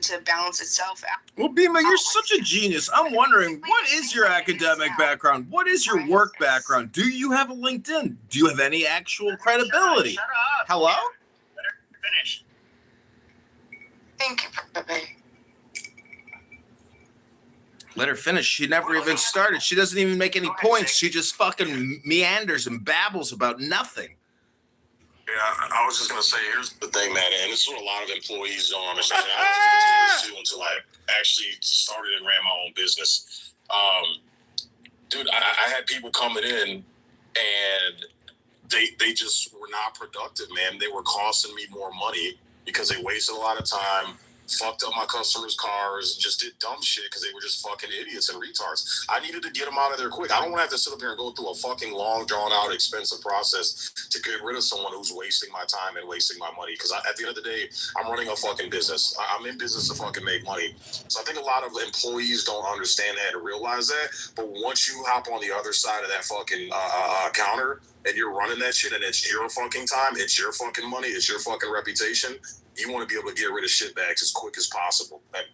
to balance itself out. Well, Bima, you're such a genius. I'm wondering, what is your academic background? What is your work background? Do you have a LinkedIn? Do you have any actual credibility? Shut up. Hello? Let her finish. Thank you, Pepe. Let her finish. She never even started. She doesn't even make any points. She just fucking meanders and babbles about nothing. Yeah, I was just gonna say, here's the thing, man, and this is what a lot of employees don't understand. I was until I actually started and ran my own business. Dude, I had people coming in, and they just were not productive, man. They were costing me more money because they wasted a lot of time, fucked up my customers' cars, and just did dumb shit because they were just fucking idiots and retards. I needed to get them out of there quick. I don't want to have to sit up here and go through a fucking long, drawn-out, expensive process to get rid of someone who's wasting my time and wasting my money. Because at the end of the day, I'm running a fucking business. I'm in business to fucking make money. So I think a lot of employees don't understand that and realize that. But once you hop on the other side of that fucking counter and you're running that shit and it's your fucking time, it's your fucking money, it's your fucking reputation, you want to be able to get rid of shitbags as quick as possible. And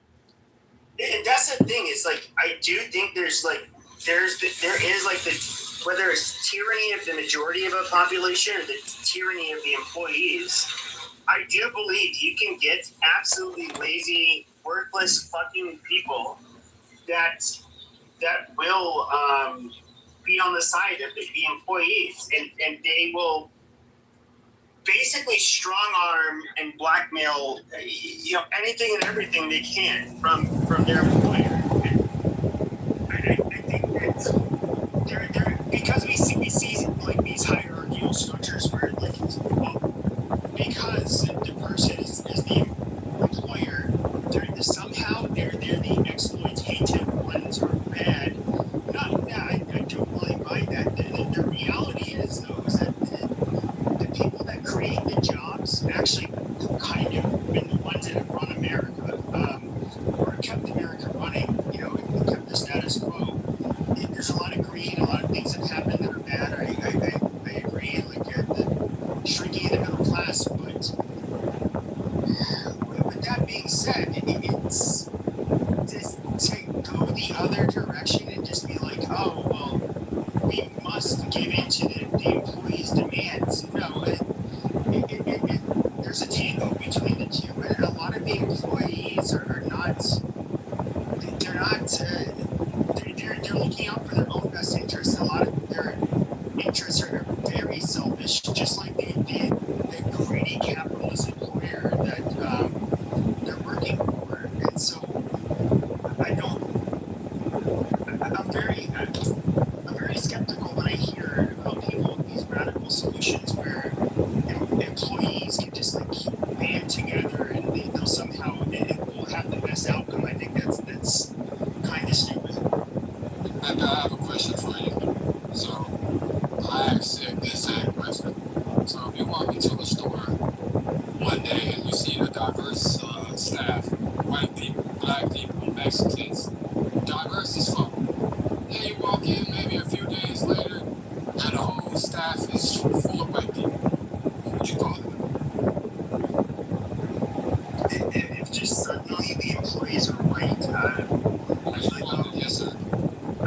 that's the thing. Is like I do think there is like the whether it's tyranny of the majority of a population or the tyranny of the employees. I do believe you can get absolutely lazy, worthless fucking people that will be on the side of the employees, and they will basically strong arm and blackmail, anything and everything they can from their employer. And I think that they're because we see like these hierarchical structures where like because the person is the employer, somehow they're the exploitative ones or bad. I don't really mind that. The reality is though is that the people that create the jobs actually kind of been the ones that have run America, or kept America running, and kept the status quo. There's a lot of greed, a lot of things that happen that are bad. I agree, like the shrinking of the middle class, but with that being said, it's just to go the other direction and just be like, oh, well, we must give in to the employees' demands. No, there's a tango between the two, and a lot of the employees are not. They're looking out for their own best interests. A lot of their interests are very selfish, just like the greedy capitalist employer that they're working for. And so I'm very skeptical when I hear about people with these radical solutions where employees can just like band together and they'll somehow it will have the best outcome. I think that's kind of stupid. And I have a question for you. So I asked the exact question. So if you walk into a store one day and you see a diverse staff, white people, black people, Mexicans, diverse as fuck. Then you walk in maybe a few days later and the whole staff is full of white people. What would you call it? If just suddenly the employees are white, Yes, sir.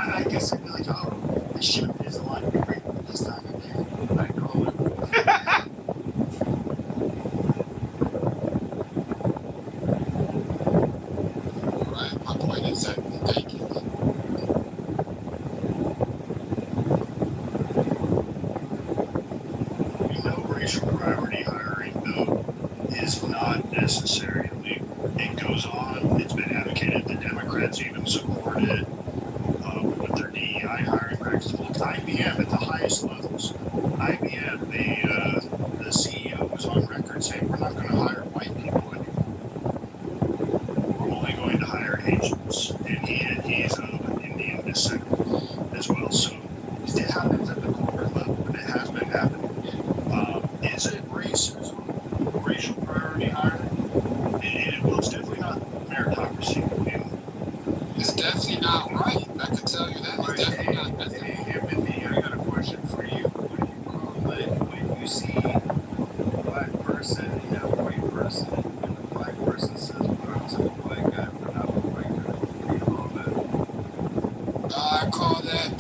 I guess I'd be like, oh, the shift is a lot different this time of day. I call it. Right. My point is that thank you. Racial priority hiring, though, is not necessary. It goes on. It's been advocated. The Democrats even support it with their DEI hiring practices. Look, IBM at the highest levels. IBM, the CEO was on record saying, we're not going to hire white people anymore. We're only going to hire Asians. And he's of an Indian descent as well. So it happens at the corporate level, and it has been happening. Is it racism? Racial priority hiring? Well, it's definitely not meritocracy. It's definitely not right. I can tell you that. It's definitely not. Empathy, I got a question for you. What do you call it when you see a black person and a white person, and the black person says, well, I was a white call that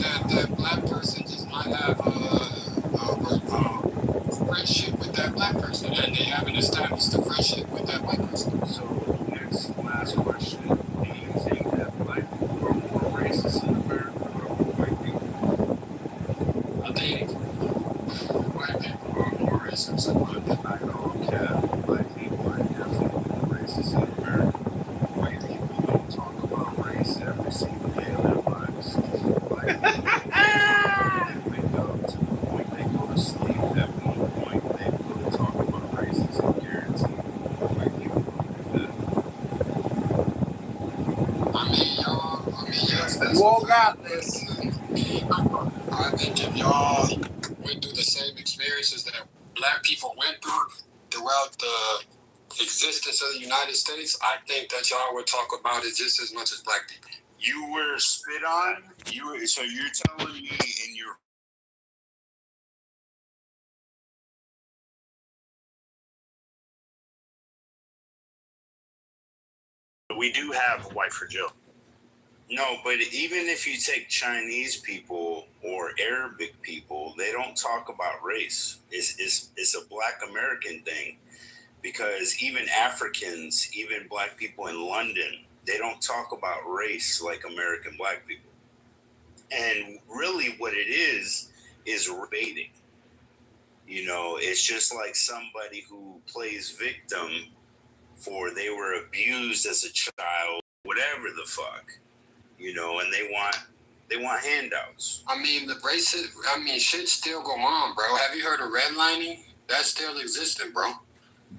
black person just might have a friendship with that black person, and they haven't established a friendship with that white person. So, last question. Do you think that black people are more racist in America or white people? I think white people are more racist. I don't care. Black people are definitely more racist in America. White people don't talk about race every single day of their lives. Black people, they wake up to the point they go to sleep. At one point, they will talk about racism, guaranteed. White people don't do that. Yes, You all got this. I think if y'all went through the same experiences that black people went through throughout the existence of the United States, I think that y'all would talk about it just as much as black people. You were spit on. So you're telling me in your We do have white for Joe. no, but even if you take Chinese people or Arabic people, they don't talk about race. It's a Black American thing, because even Africans, even Black people in London, they don't talk about race like American Black people. And really, what it is baiting. You know, it's just like somebody who plays victim for they were abused as a child, whatever the fuck, you know, and they want handouts. I mean, shit still go on, bro. Have you heard of redlining? That's still existing, bro.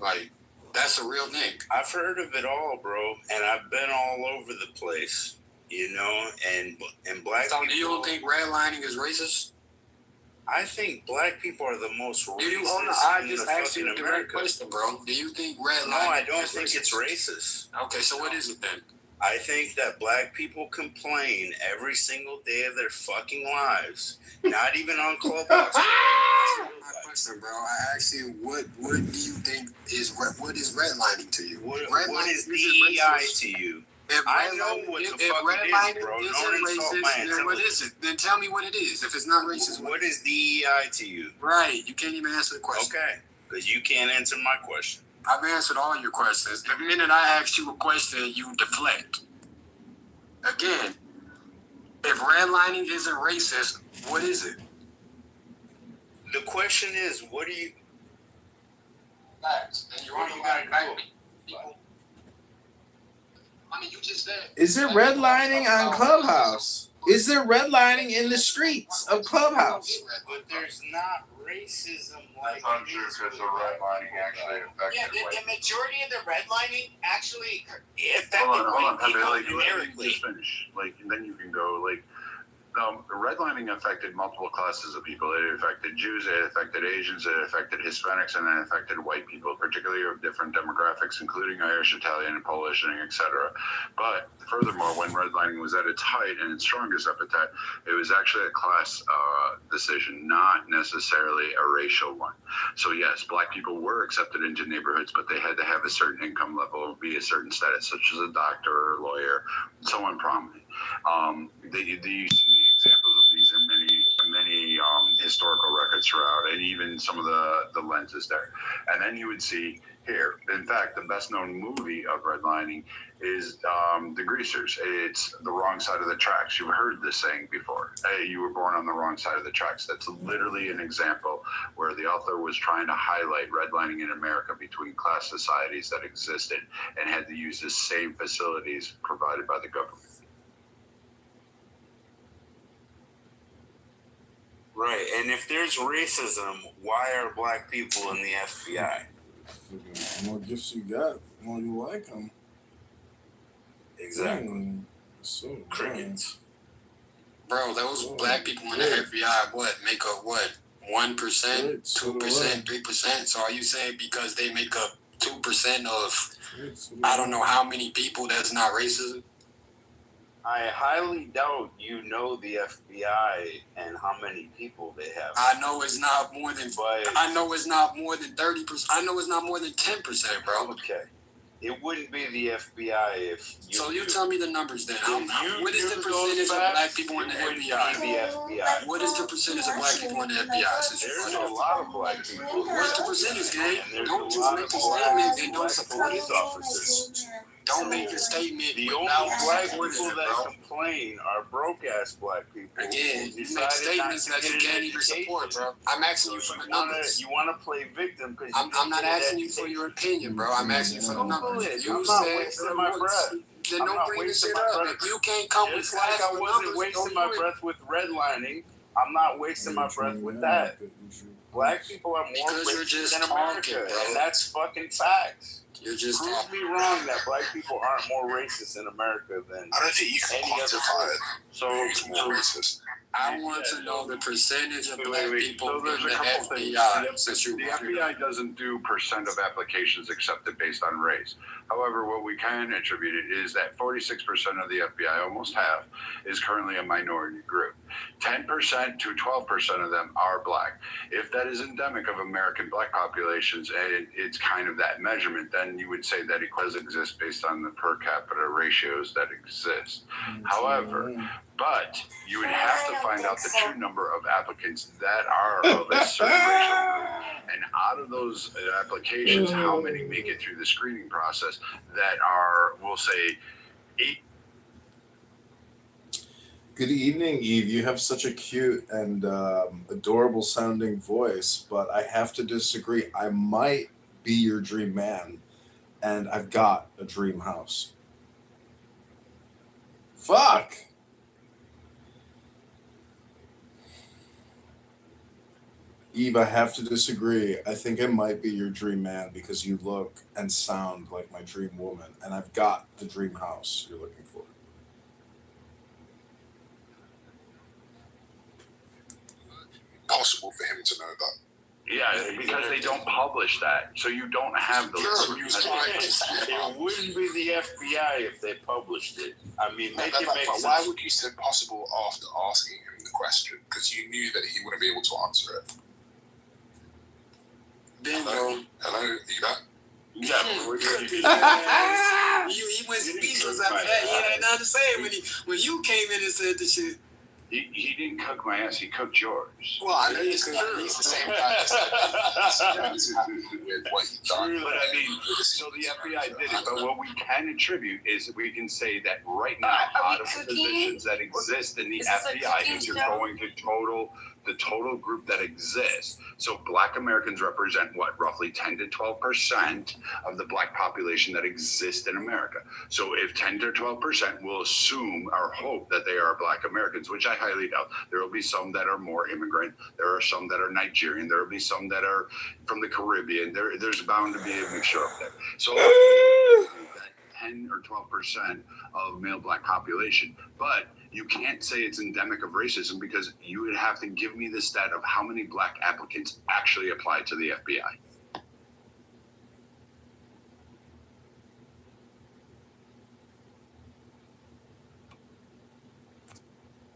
Like, that's a real thing. I've heard of it all, bro, and I've been all over the place, you know, and black So people. do you don't think redlining is racist? I think black people are the most racist I in just the asked you fucking a direct America. question, bro. Do you think redlining No, I don't is think racist? it's racist. Okay, so what is it then? I think that black people complain every single day of their fucking lives, not even on Clubhouse. My question, bro. I asked you, what do you think what is redlining to you? What Redlining is isn't DEI racist. to you? If I know redlining- what the if fuck it redlining is, bro. isn't Don't insult racist, my then what intelligence. is it? Then tell me what it is. If it's not racist, What is DEI to you? Right, you can't even answer the question. Okay, because you can't answer my question. I've answered all your questions. The minute I asked you a question, you deflect. Again, if redlining isn't racist, what is it? The question is, what do you... Facts. And you What do you gotta do? people. I mean, you just said. Is there redlining on Clubhouse? Is there redlining in the streets of Clubhouse? But there's not racism like... I'm unsure if it's a redlining actually affected. Yeah, the majority of the redlining actually affected Hold on, white people Let me numerically. just finish. Like, and then you can go. Like, redlining affected multiple classes of people. It affected Jews, it affected Asians, it affected Hispanics, and it affected white people, particularly of different demographics, including Irish, Italian, and Polish, and etc. But furthermore, when redlining was at its height and its strongest epithet, it was actually a class decision, not necessarily a racial one. So yes, black people were accepted into neighborhoods, but they had to have a certain income level, be a certain status, such as a doctor or a lawyer, someone prominent. You see the examples of these in many historical records throughout, and even some of the lenses there. And then you would see here, in fact, the best known movie of redlining is The Greasers. It's The Wrong Side of the Tracks. You've heard this saying before. Hey, you were born on the wrong side of the tracks. That's literally an example where the author was trying to highlight redlining in America between class societies that existed and had to use the same facilities provided by the government. Right, and if there's racism, why are black people in the FBI? The more gifts you got, the more you like them. Exactly. So Crickets. Bro, those black people in the FBI, make up 1%, 2%, 3%? So are you saying because they make up 2% of I don't know how many people, that's not racism? I highly doubt you know the FBI and how many people they have. I know it's not more than. But I know it's not more than 30%. I know it's not more than 10%, bro. okay. It wouldn't be the FBI if you. So you tell me the numbers then. What is the use percentage those of facts, black people in the it wouldn't FBI? be the FBI. What is the percentage of black people in the FBI? Since you're There's running? a lot of black people. What's the percentage, gang? There's Don't a just lot make of a statement and don't black support police it. officers. Don't make a statement The only without black supporting people it, that bro. complain are broke ass black people. Again, who you decided make statements not that to you get an can't even support, education. bro. I'm asking you for the numbers. You want to play victim because I'm not asking you for your opinion, bro. I'm asking you for the numbers. You I'm not said wasting my breath. then I'm don't not bring this wasting shit my up. breath. If you can't come with Just like facts I or wasn't numbers, wasting don't my do it. breath with redlining, I'm not wasting my breath with that. Black people are more Because you're racist just than America, talking, bro. and that's fucking facts. You're just Prove talking. me wrong that black people aren't more racist in America than I don't think you can any other quantify group. it. So It's more racist. I want to know the percentage of black people So in there's the a couple things. FBI. Since you The FBI doesn't do percent of applications accepted based on race. However, what we can attribute it is that 46% of the FBI, almost half, is currently a minority group. 10% to 12% of them are black. If that is endemic of American black populations and it's kind of that measurement, then you would say that it does exist based on the per capita ratios that exist. However, but you would have to find out the true number of applicants that are of a certain racial group. And out of those applications, how many make it through the screening process that are, we'll say, 8. Good evening, Eve. You have such a cute and adorable sounding voice, but I have to disagree. I might be your dream man, and I've got a dream house. Fuck! Eve, I have to disagree. I think I might be your dream man because you look and sound like my dream woman, and I've got the dream house you're looking for. Possible for him to know that. Yeah, because they don't publish that. So you don't have those. It wouldn't be the FBI if they published it. I mean, make it make sense. Why would you say possible after asking him the question? Because you knew that he wouldn't be able to answer it. Bingo. Hello, are you back? Yeah, but we're doing it. He went speechless after that. He had nothing to say when you came in and said the shit. He didn't cook my ass. He cooked yours. Well, I know He's the same guy that he's happy with what he done. But I mean, so the FBI did it. But what we can attribute is we can say that right now, out of the positions that exist in the FBI, if you're going to the total group that exists. So black Americans represent what, roughly 10 to 12% of the black population that exists in America. So if 10 to 12% will assume or hope that they are black Americans, which I highly doubt. There will be some that are more immigrant. There are some that are Nigerian. There will be some that are from the Caribbean. There's bound to be a mixture up there. So that 10 or 12% of male black population, but you can't say it's endemic of racism because you would have to give me the stat of how many black applicants actually applied to the FBI.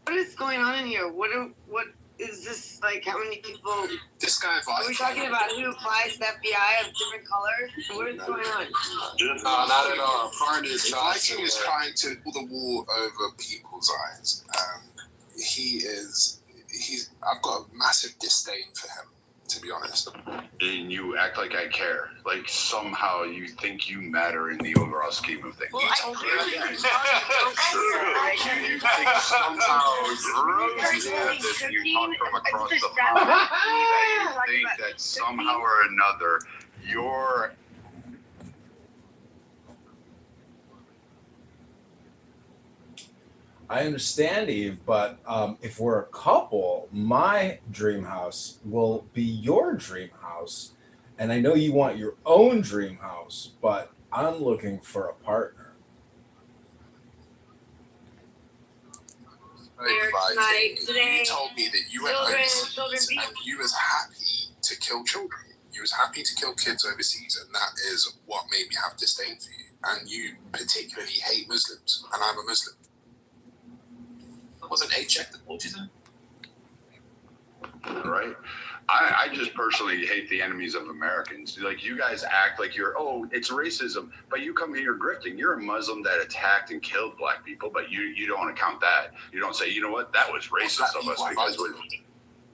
What is going on in here? What is this, like, how many people This guy are we talking about? Who applies to the FBI of different colors? What is going on? No, not at all. Carnage is Viking is trying to pull the wool over people's eyes. I've got a massive disdain for him, to be honest. And you act like I care. Like somehow you think you matter in the overall scheme of things. Well, I clearly You think somehow that you talk from across the pond, that you think that somehow or another you're I understand, Eve, but if we're a couple, my dream house will be your dream house. And I know you want your own dream house, but I'm looking for a partner. You told me that you went overseas and you was happy to kill children. You was happy to kill kids overseas, and that is what made me have disdain for you. And you particularly hate Muslims, and I'm a Muslim. Wasn't a check that pulled you there? right. I just personally hate the enemies of Americans. Like, you guys act like it's racism, but you come here grifting. You're a Muslim that attacked and killed black people, but you don't account that. You don't say, you know what, that was racist of us because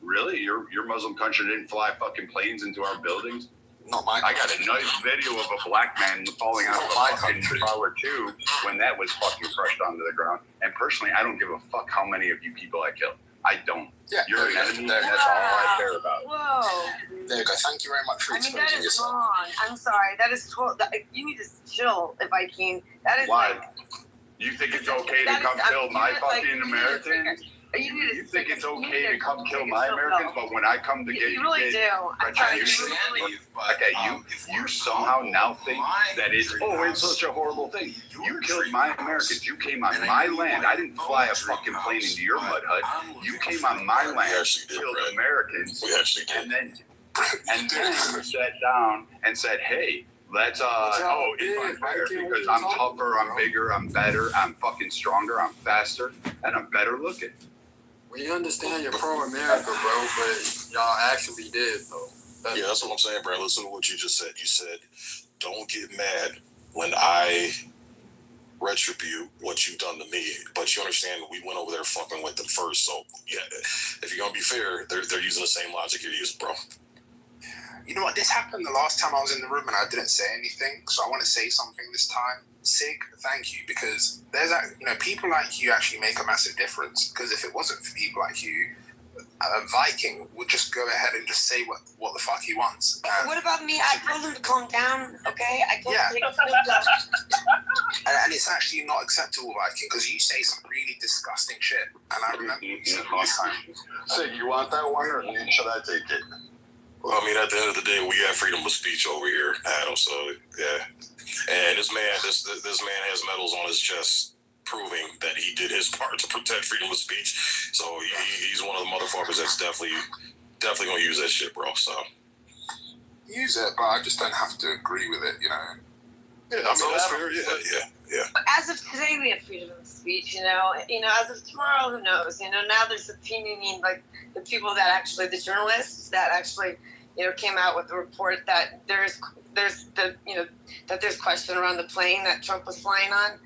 really your Muslim country didn't fly fucking planes into our buildings. Not my I got a nice video of a black man falling out of a fucking tower too when that was fucking crushed onto the ground. And personally, I don't give a fuck how many of you people I killed. I don't. Yeah, you're an enemy, and that's all I care about. Whoa. There you go. Thank you very much for exposing that is yourself. wrong. I'm sorry. That is you need to chill, if I can. That is Why? like. You think it's okay to come kill my fucking Americans? You think it's okay to come kill my Americans, but when I come to get you really do. I'm sorry. You somehow now think that it's such a horrible thing. You killed my Americans. You came on my land. I didn't fly a fucking plane into your mud hut. You came on my land, killed Americans, and then you sat down and said, "Hey, let's it's fair because I'm tougher, I'm bigger, I'm better, I'm fucking stronger, I'm faster, and I'm better looking." We understand you're pro-America, bro, but y'all actually did, though. Yeah, that's what I'm saying, bro. Listen to what you just said. You said, don't get mad when I retribute what you've done to me. But you understand we went over there fucking with them first. So, yeah, if you're going to be fair, they're using the same logic you're using, bro. You know what? This happened the last time I was in the room and I didn't say anything. So I want to say something this time. Sig, thank you, because there's people like you actually make a massive difference. Because if it wasn't for people like you, Viking would just go ahead and just say what the fuck he wants. What about me? I told him to calm down, okay? I told him to calm down. And it's actually not acceptable, Viking, because you say some really disgusting shit. And I remember you said last time. Sig, you want that one, or should I take it? Well, I mean, at the end of the day, we have freedom of speech over here, Adam. So, yeah. And this man has medals on his chest proving that he did his part to protect freedom of speech. So he's one of the motherfuckers that's definitely gonna use that shit, bro. So use it, but I just don't have to agree with it, Yeah, I mean, that's fair. Yeah. But as of today, we have freedom of speech. As of tomorrow, who knows? Now there's opinioning, like the people that actually, the journalists that actually, came out with the report that there's question around the plane that Trump was flying on.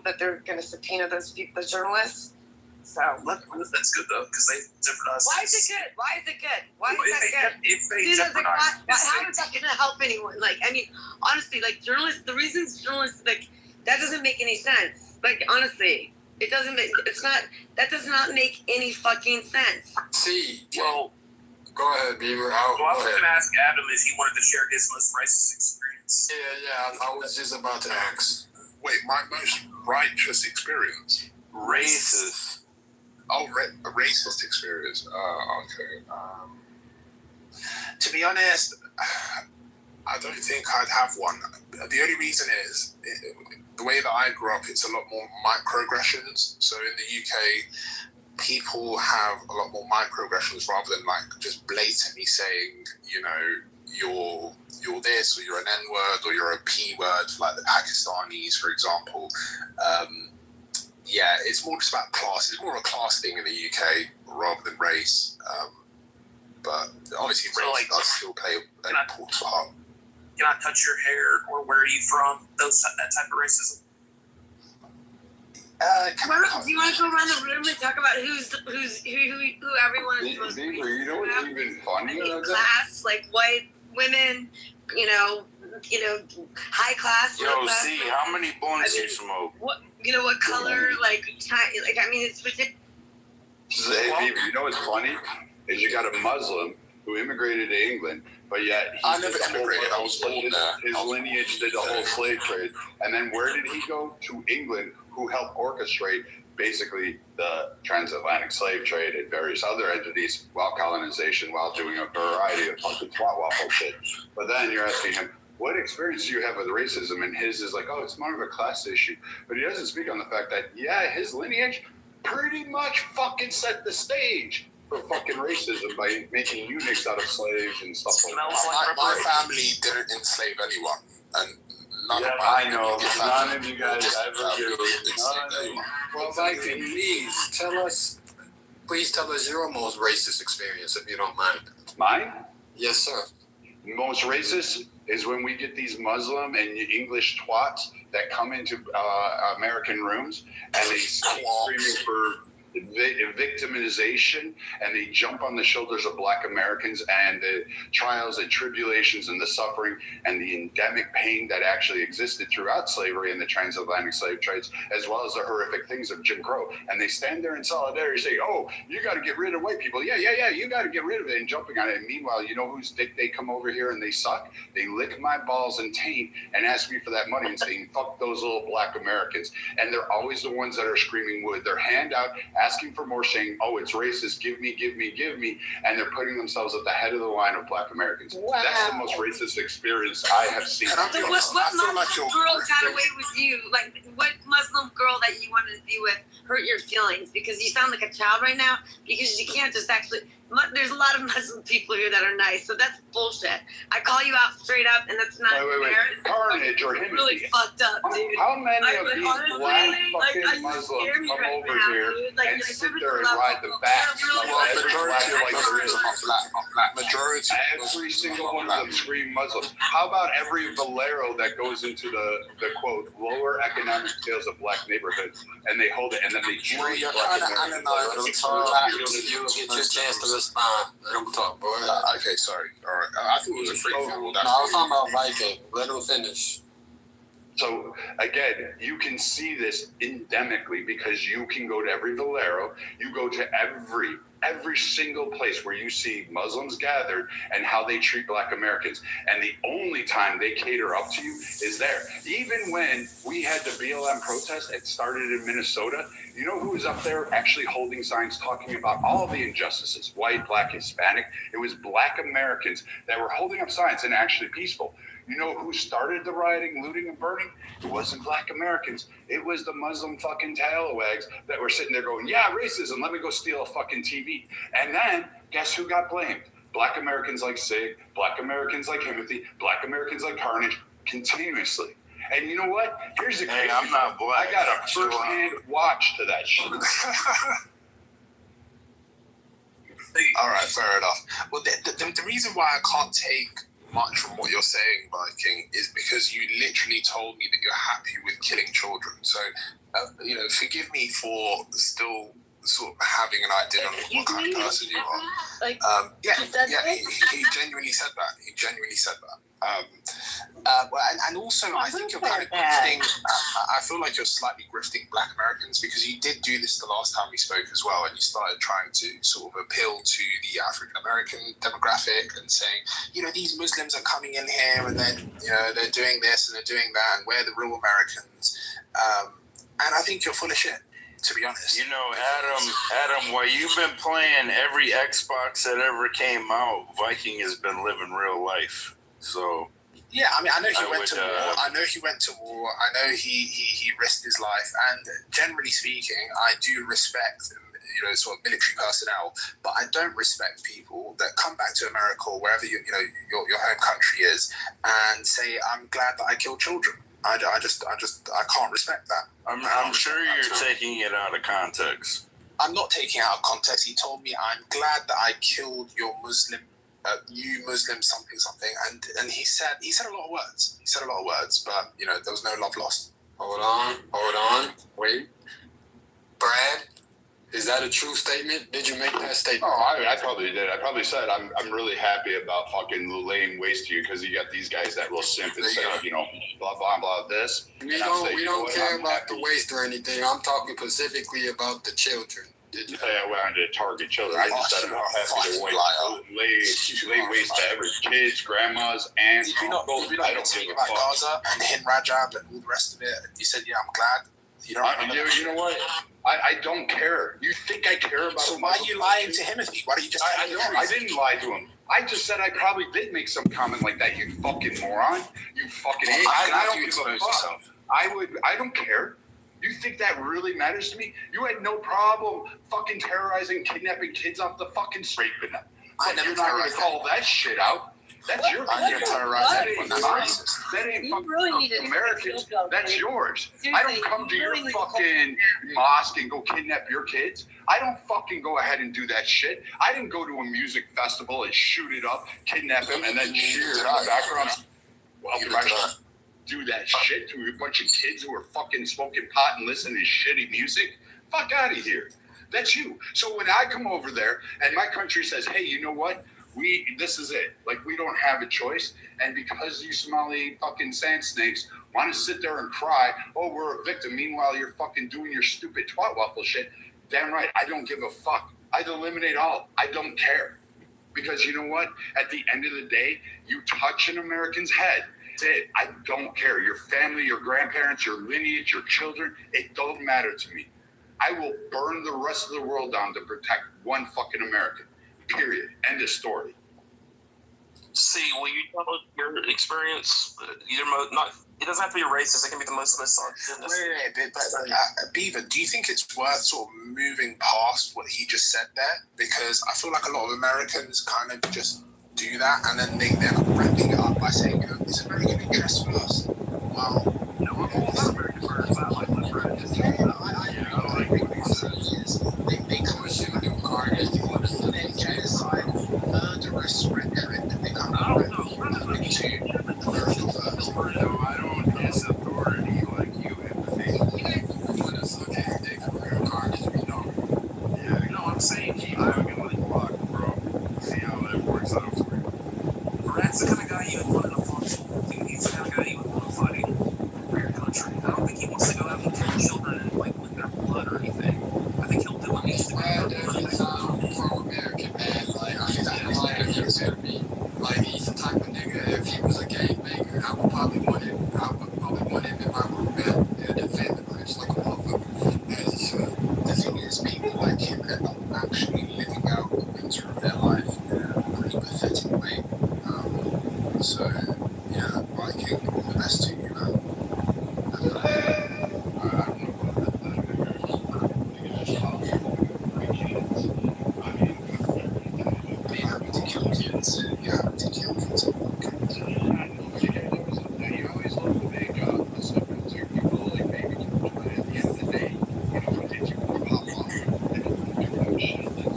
That they're going to subpoena those people, the journalists. So that's good though, because they jeopardize. Why is it good? Why is it good? Why is that good? If they jeopardize, how is that going to help anyone? Like, I mean, honestly, like journalists, the reasons journalists that doesn't make any sense. Like, honestly, it doesn't make. That does not make any fucking sense. See, well, go ahead, Beaver. I was going to ask Adam if he wanted to share his most racist experience. Yeah, I was just about to ask. Wait, my most righteous experience? Racist. Oh, a racist experience. Okay. To be honest, I don't think I'd have one. The only reason is the way that I grew up. It's a lot more microaggressions. So in the UK, people have a lot more microaggressions rather than just blatantly saying, you're this, or you're an N-word, or you're a P-word, like the Pakistanis, for example. It's more just about class. It's more of a class thing in the UK rather than race. But obviously, race does still play an important part. Can I touch your hair, or where are you from? That type of racism. Do you want to go around the room and talk about who everyone is supposed to be? You know what's even funny? Class, like white women, high class. See, how many blunts you smoke? What color? It's ridiculous. Hey, you know what's funny? Is you got a Muslim who immigrated to England, but yet I never immigrated. I was born there. His lineage did the whole slave trade, and then where did he go? To England, who helped orchestrate basically the transatlantic slave trade and various other entities while colonization, while doing a variety of fucking twat waffle shit. But then you're asking him, what experience do you have with racism? And his is like, oh, it's more of a class issue. But he doesn't speak on the fact that, his lineage pretty much fucking set the stage for fucking racism by making eunuchs out of slaves and stuff like that. My family didn't enslave anyone, and none of you guys ever do. Well, Viking, please tell us your most racist experience, if you don't mind. Mine? Yes, sir. Most racist is when we get these Muslim and English twats that come into American rooms and they screaming for victimization, and they jump on the shoulders of Black Americans and the trials and tribulations and the suffering and the endemic pain that actually existed throughout slavery and the transatlantic slave trades, as well as the horrific things of Jim Crow. And they stand there in solidarity, say, "Oh, you got to get rid of white people. Yeah, you got to get rid of it," and jumping on it. And meanwhile, you know whose dick they come over here and they suck? They lick my balls and taint and ask me for that money and saying, "Fuck those little Black Americans." And they're always the ones that are screaming with their hand out, asking for more, saying, "Oh, it's racist, give me, give me, give me," and they're putting themselves at the head of the line of Black Americans. Wow. That's the most racist experience I have seen. Like what Muslim girl got away with you? Like, what Muslim girl that you wanted to be with hurt your feelings? Because you sound like a child right now, because you can't just actually... There's a lot of Muslim people here that are nice, so that's bullshit. I call you out straight up, and that's not fair. Carnage or him. Really fucked up, dude. How many of these honestly, Black like, fucking Muslims come right over now, here dude. Like, and sit there and ride the backs of every Every single one of them scream Muslim. How about every Valero that goes into the quote lower economic scales of Black neighborhoods, and they hold it and then they treat Black Americans? You get your chance to respond. Let him talk, boy. Okay, sorry. All right. I thought it was a free for all. No, I was talking about Viking. Let him finish. So again, you can see this endemically because you can go to every Valero, you go to every single place where you see Muslims gathered and how they treat Black Americans. And the only time they cater up to you is there. Even when we had the BLM protest, it started in Minnesota. You know who was up there actually holding signs talking about all the injustices, white, Black, Hispanic? It was Black Americans that were holding up signs and actually peaceful. You know who started the rioting, looting, and burning? It wasn't Black Americans. It was the Muslim fucking tailwags that were sitting there going, "Yeah, racism, let me go steal a fucking TV." And then, guess who got blamed? Black Americans like Sig, Black Americans like Timothy, Black Americans like Carnage, continuously. And you know what? Here's the crazy I'm not Black. I got a first-hand watch to that shit. All right, fair enough. Well, the reason why I can't take much from what you're saying, Viking, is because you literally told me that you're happy with killing children. So, forgive me for still sort of having an idea on what kind of person you are. He genuinely said that. And also, I think you're kind of grifting. I feel like you're slightly grifting Black Americans, because you did do this the last time we spoke as well, and you started trying to sort of appeal to the African American demographic and saying, these Muslims are coming in here and then they're doing this and they're doing that, and we're the real Americans. And I think you're full of shit, to be honest. Adam, while you've been playing every Xbox that ever came out, Viking has been living real life. So yeah, I mean, I know he went to war. I know he risked his life, and generally speaking, I do respect sort of military personnel, but I don't respect people that come back to America or wherever your home country is and say, "I'm glad that I killed children." I can't respect that. I'm sure you're taking it out of context. I'm not taking it out of context. He told me, "I'm glad that I killed your Muslim, you Muslim something," and he said a lot of words. But there was no love lost. Hold on, wait, Brad. Is that a true statement? Did you make that statement? Oh, I probably did. I probably said I'm really happy about fucking laying waste to you, because you got these guys that will simp and say, blah, blah, blah, this. We don't care about the waste or anything. I'm talking specifically about the children. Did you say I wanted to target children? I just said I'm happy to lay waste to every kids, grandmas, aunts, uncles. I don't give a about fuck. Gaza and Hind Rajab and all the rest of it. You said, "Yeah, I'm glad." You So why are you lying to Timothy? Why don't you just? I didn't lie to him. I just said I probably did make some comment like that. You fucking moron. You fucking idiot. I don't give a fuck. I don't care. You think that really matters to me? You had no problem fucking terrorizing, kidnapping kids off the fucking street, but you're not going to call that shit out. That's your I'm going to terrorize everyone. That's racist. That ain't You fucking really need to American. That's yours. I Seriously, don't come to you your really need to fucking mosque and go kidnap your kids. I don't fucking go ahead and do that shit. I didn't go to a music festival and shoot it up, kidnap him, and then cheer it on background. Well, do that shit to a bunch of kids who are fucking smoking pot and listening to shitty music. Fuck out of here. That's you. So when I come over there and my country says, hey, you know what? This is it. Like, we don't have a choice. And because you Somali fucking sand snakes want to sit there and cry, oh, we're a victim. Meanwhile, you're fucking doing your stupid twat waffle shit. Damn right. I don't give a fuck. I'd eliminate all. I don't care. Because you know what? At the end of the day, you touch an American's head. That's it. I don't care. Your family, your grandparents, your lineage, your children, it don't matter to me. I will burn the rest of the world down to protect one fucking American. Period. End of story. See, will you tell us your experience? It doesn't have to be racist. It can be the most misogynist. Wait, but Beaver, do you think it's worth sort of moving past what he just said there? Because I feel like a lot of Americans kind of just do that, and then they end up wrapping it up by saying, you know, it's American interest first. Well, it's American first. I like libertarian. I like what he says. They question the environment, and then genocide, murderous rhetoric that they come up with into the commercial first. No, I don't diss-authority like you empathy. When it's okay, they can wear cards, you know. Yeah, no, I'm saying keep moving like block, bro. See how that works out for you. That's the kind of guy you would want in a functional team. He's the kind of guy you would want fighting for your country. I don't think he wants to go out and kill children and like with their blood or anything. I think he'll do what needs to be done. He's pro-American, man. Like, I think that line is gonna be like, he's the type of nigga, if he was a gangbanger, I would probably want him in my room and defend him. It's like a motherfucker. And the thing is, people like him end up actually living out the winter of their life in a pretty pathetic way. So, yeah, Viking, all the best to you, man. Be happy to kill kids. You're happy to kill kids. You always love to make a statement to people like maybe people, but at the end of the day, you know, if you pop off and do that shit, then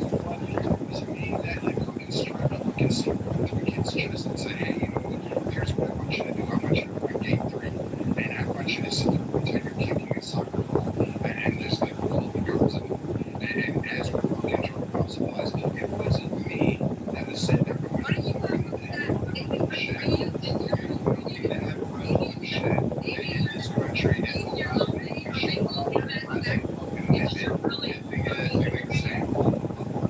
doesn't mean that you come and strap up against your kid's chest and say, hey, you know what, here's what I want you to do. I want you to run game 3, and I want you to sit there and pretend you're kicking a soccer ball, and just like roll the yards. And as we're looking to our power supplies, it wasn't me that was sitting there going, shit. You need to have a real shit in this country. I think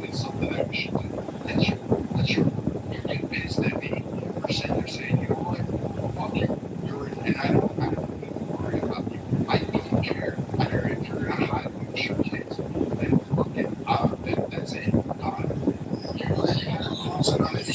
it's something that we should do. That's your. You're getting pissed at me for sitting there saying, you know what, fuck you. And I don't even worry about you. I don't care. I don't care if you're gonna hide with your kids. Then fucking, that's it. So none of you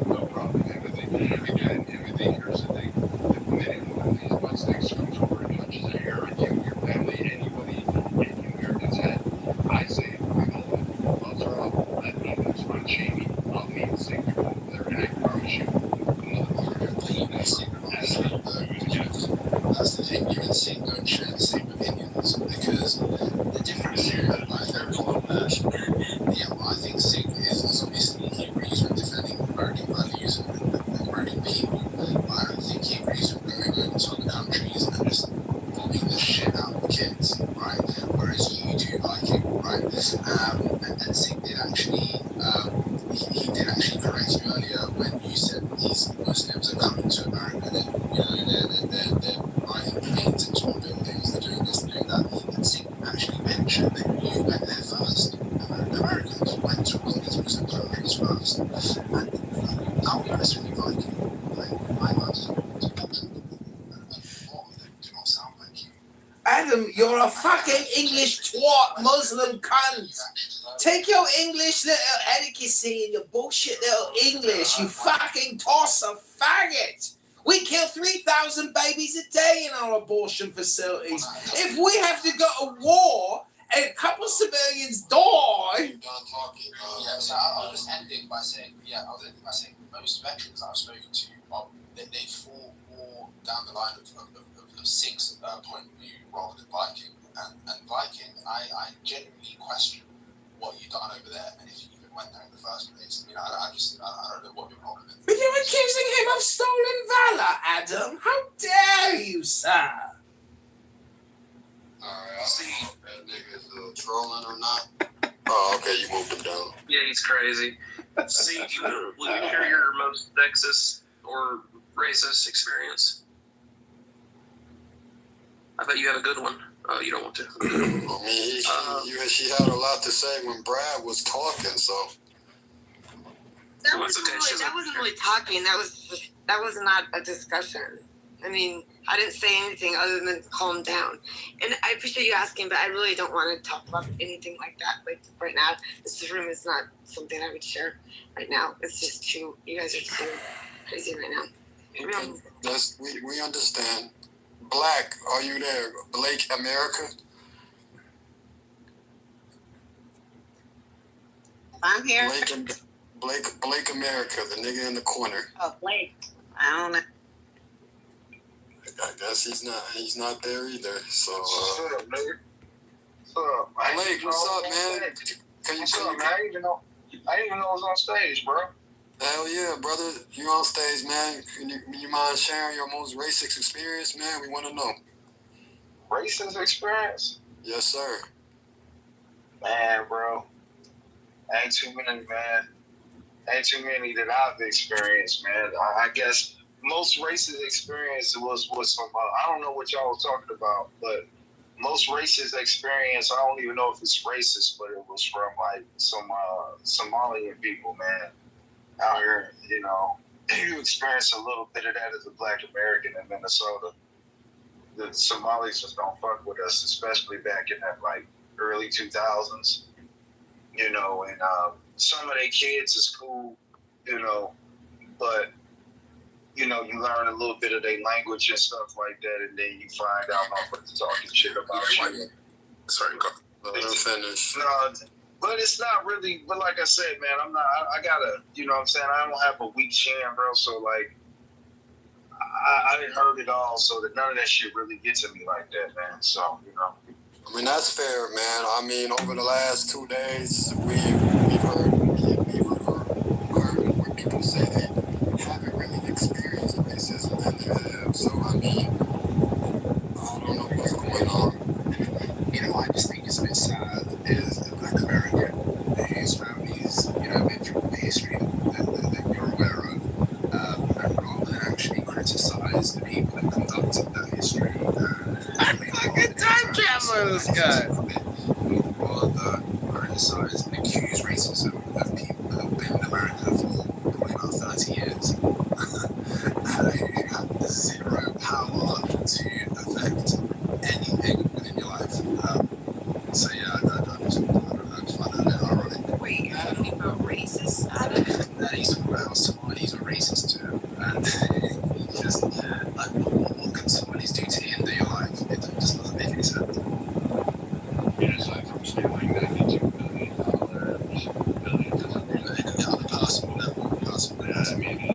No problem. Everything, here's the thing. The minute one of these Mustangs comes over and touches a hair on you, your family, anybody, in the American's head, I say, I know what, gloves are up, let me lose my Jamie. I'll meet the same people over there, and I promise you, that's the thing, you and Sig don't share the same opinions, because the difference here, like, they're controversial. Yeah, well, I think Sig is obviously, he agrees with defending American values and American people, but I don't think he agrees with going over to other countries and just bombing the shit out of kids, right? Whereas you do like it, right? And Sig did actually, he did actually correct you earlier when you said these Muslims are coming to America, you know, they're riding planes and tall buildings, they're doing this, they're doing that. And Sig actually mentioned that you went there first. Americans went to all these Muslim countries first. And I'll be honest with you, Viking, like, I must a lot of them do not sound like you. I Adam, you're a fucking English twat Muslim cunt. Take your English little etiquette and your bullshit little English, you fucking tosser faggot. We kill 3,000 babies a day in our abortion facilities. If we have to go to war and a couple civilians die... I'll just end it by saying, most veterans I've spoken to, they fall more down the line of 6 point of view rather than Viking. And Viking, I genuinely question what you've done over there and if you even went there in the first place. I mean, I don't know what your problem is. But you're accusing him of stolen valor, Adam. How dare you, sir? Alright, I'll see if that nigga is trolling or not. Oh, okay, you moved him down. Yeah, he's crazy. See, will you share your most sexist or racist experience? I bet you have a good one. Oh, you don't want to. I mean, she had a lot to say when Brad was talking, so. That wasn't really talking. That was not a discussion. I mean, I didn't say anything other than calm down. And I appreciate you asking, but I really don't want to talk about anything like that. Like right now, this room is not something I would share right now. It's just too. You guys are too crazy right now. Okay. We understand. Black, are you there? Blake America? I'm here. Blake America, the nigga in the corner. Oh, Blake. I don't know. I guess he's not there either. So What's up, nigga? What's up? Blake, what's up, man? What's up, man? I didn't even know I was on stage, bro. Hell yeah, brother. You on stage, man. You mind sharing your most racist experience, man? We want to know. Racist experience? Yes, sir. Man, bro. Ain't too many, man. Ain't too many that I've experienced, man. I guess most racist experience was some, I don't know what y'all was talking about, but most racist experience, I don't even know if it's racist, but it was from like some Somalian people, man. Out here, you know, you experience a little bit of that as a Black American in Minnesota. The Somalis just don't fuck with us, especially back in that like early 2000s, you know, and some of their kids is cool, you know, but you know, you learn a little bit of their language and stuff like that, and then you find out motherfuckers talking shit about you. Sorry, go. Let him finish. No, but it's not really. But like I said, man, I'm not. I gotta. You know what I'm saying? I don't have a weak chin, bro. So like, I didn't heard it all. So that none of that shit really gets to me like that, man. So you know. I mean, that's fair, man. I mean, over the last 2 days, we've heard where people say they haven't really experienced racism than they have. So I mean, I don't know what's going on. You know, I just think it's a bit sad as a Black American whose families, you know, been through the history that you're aware of, and rather than actually criticize the people that conducted that history. Fucking time travelers, guys. We'd rather criticize and accuse racism of people that have been in America for probably about 30 years, who have zero power to affect anything within your life. So yeah, I just find that a bit ironic. Wait, you're talking about racist, Adam? That he's talking about how Somalis are racist too, and he just like what can Somalis do to hinder your life? It just doesn't make any sense. Yeah, aside from stealing $92 billion, billions of On a personal level, I mean,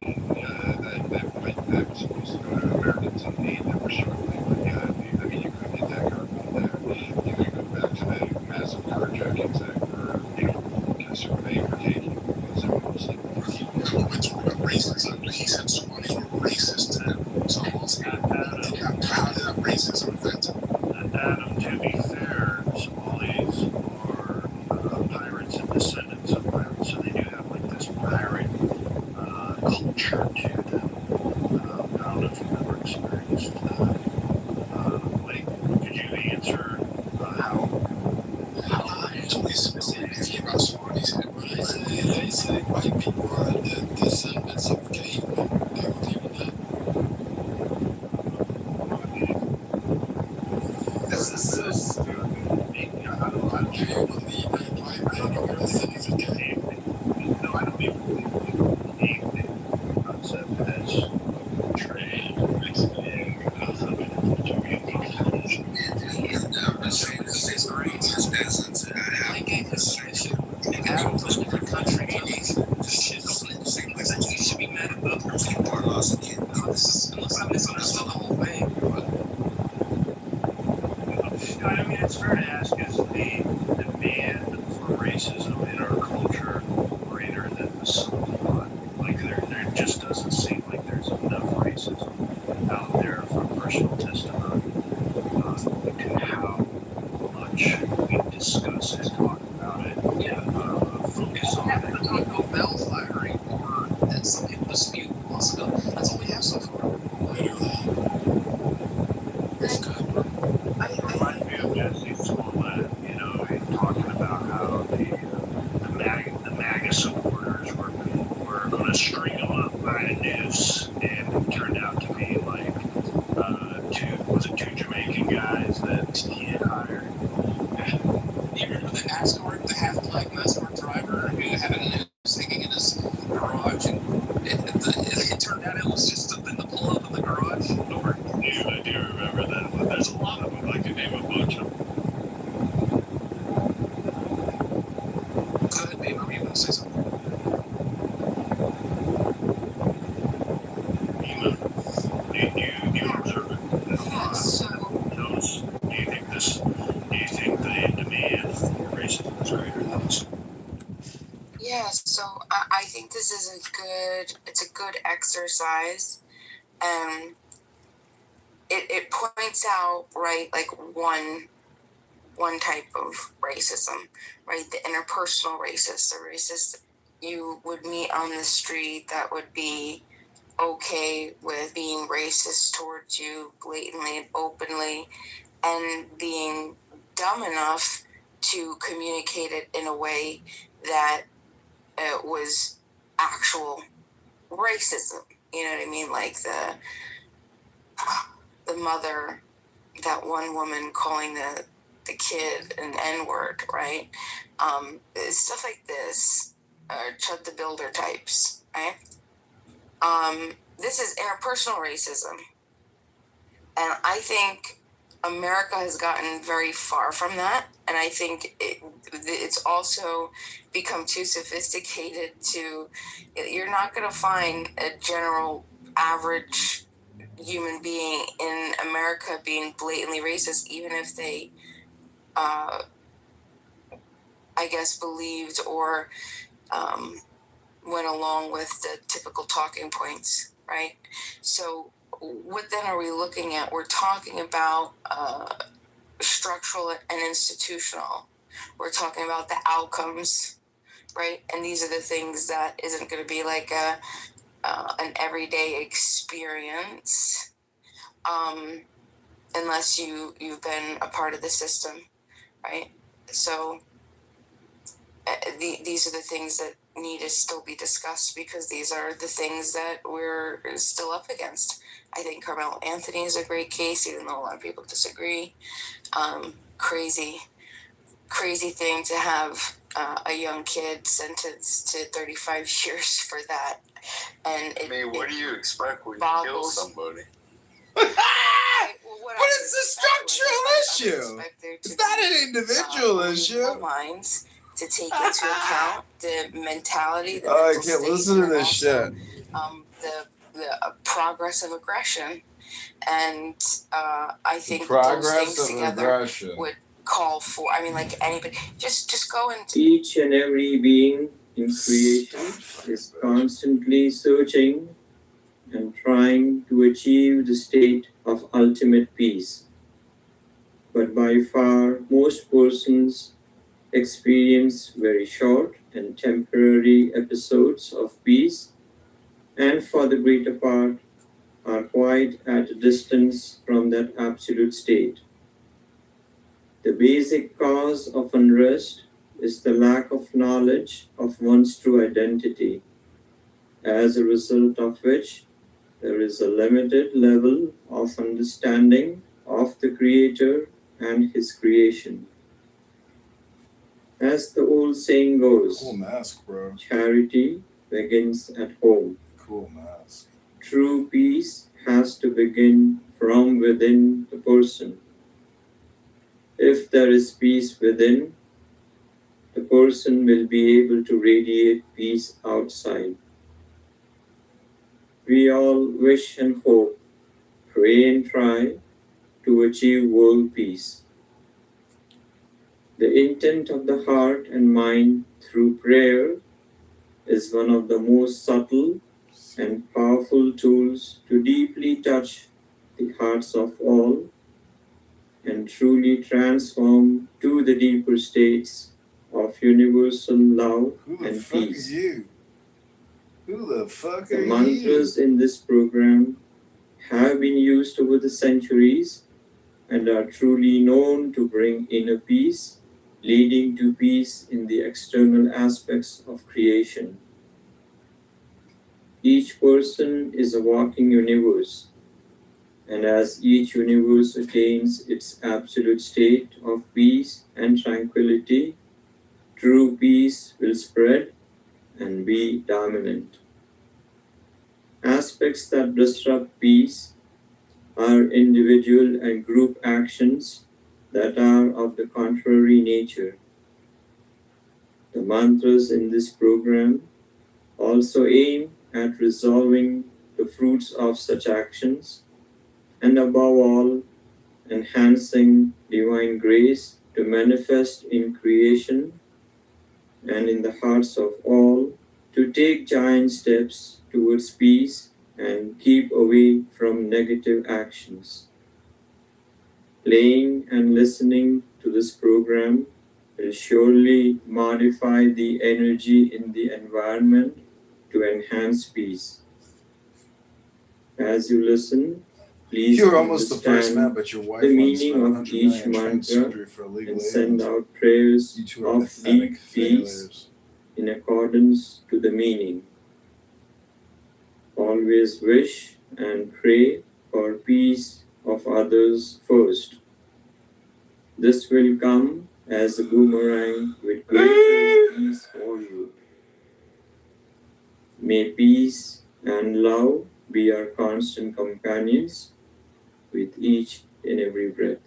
that was supposed to go to Americans in need that were struggling. But yeah, I mean, you could get that carbon there. You could go back to the massive carjackings that were, you know, surveyed or taking. Because they were mostly We're talking about racism. He said Somalis were racist to him. So I'm asking, how did that racism affect him? Adam, to be fair, Somalis are pirates and descendants of pirates, so they do have like this pirate culture to them. I don't know if you've ever experienced like, could you answer how It's always specifically about Somalis here, but they say white people are the descendants of cavemen. They were people that. This is the person you are lost again. Unless I misunderstood the whole thing. I mean, it's fair to ask, is the demand for racism in our culture greater than the supply? Like, there just doesn't seem like there's enough racism out there from personal testimony to how much we discuss and talk about it. Yeah. Focus on it. The Taco Bell firing, or that some people dispute the possibility. That's all we have so far. Literally. It's good, bro. Reminds me of Jesse Smollett, you know, talking about how the MAGA supporters were going to string them up by a noose, and it turned out to be like two Jamaican guys that he had hired. You remember the NASCAR, the half-black NASCAR driver who had a noose hanging in his garage, and it turned out it was just something to pull up in the garage door. Yeah, I do remember that, but there's a lot of them. I can name a bunch of them. Go ahead, babe. Were you going to say something? Do you observe it? Tell us, do you think the demand for racism is greater than this? Yeah, so I think this is it's a good exercise. It points out, right, like one type of racism, right? The interpersonal racist, the racist you would meet on the street that would be okay with being racist towards you blatantly and openly, and being dumb enough to communicate it in a way that it was actual racism. You know what I mean? Like the mother, that one woman calling the kid an N-word, right? Stuff like this, Chud the Builder types, right? This is interpersonal racism. And I think America has gotten very far from that. And I think it's also become too sophisticated you're not going to find a general average human being in America being blatantly racist, even if they, I guess, believed or went along with the typical talking points, right? So what then are we looking at? We're talking about structural and institutional. We're talking about the outcomes, right? And these are the things that isn't going to be like an everyday experience unless you've been a part of the system, right? So these are the things that need to still be discussed, because these are the things that we're still up against. I think Carmelo Anthony is a great case, even though a lot of people disagree. Crazy thing to have a young kid sentenced to 35 years for that. And what do you expect when you kill somebody? But it's a structural issue. It's not an individual issue. Minds to take into account the mentality. I can't listen to this shit. The progress of aggression, and I think those things together would call for. I mean, like anybody, just go into each and every being in creation is constantly searching and trying to achieve the state of ultimate peace. But by far, most persons experience very short and temporary episodes of peace, and for the greater part are quite at a distance from that absolute state. The basic cause of unrest is the lack of knowledge of one's true identity, as a result of which there is a limited level of understanding of the Creator and His creation. As the old saying goes, cool mask, bro. Charity begins at home. Cool mask. True peace has to begin from within the person. If there is peace within, the person will be able to radiate peace outside. we all wish and hope, pray and try to achieve world peace. The intent of the heart and mind through prayer is one of the most subtle and powerful tools to deeply touch the hearts of all and truly transform to the deeper states of universal love and peace. Who the fuck The mantras in this program have been used over the centuries and are truly known to bring inner peace, leading to peace in the external aspects of creation. Each person is a walking universe, and as each universe attains its absolute state of peace and tranquility, true peace will spread and be dominant. Aspects that disrupt peace are individual and group actions that are of the contrary nature. The mantras in this program also aim at resolving the fruits of such actions and above all, enhancing divine grace to manifest in creation and in the hearts of all, to take giant steps towards peace and keep away from negative actions. Playing and listening to this program will surely modify the energy in the environment to enhance peace. As you listen, please You're almost the first understand man, but your wife the wants to meaning spend of each $100 million train mantra surgery for illegal and send aliens. out prayers You two are of pathetic deep peace failures. in accordance to the meaning. Always wish and pray for peace of others first. This will come as a boomerang with greater peace for you. May peace and love be our constant companions with each and every breath.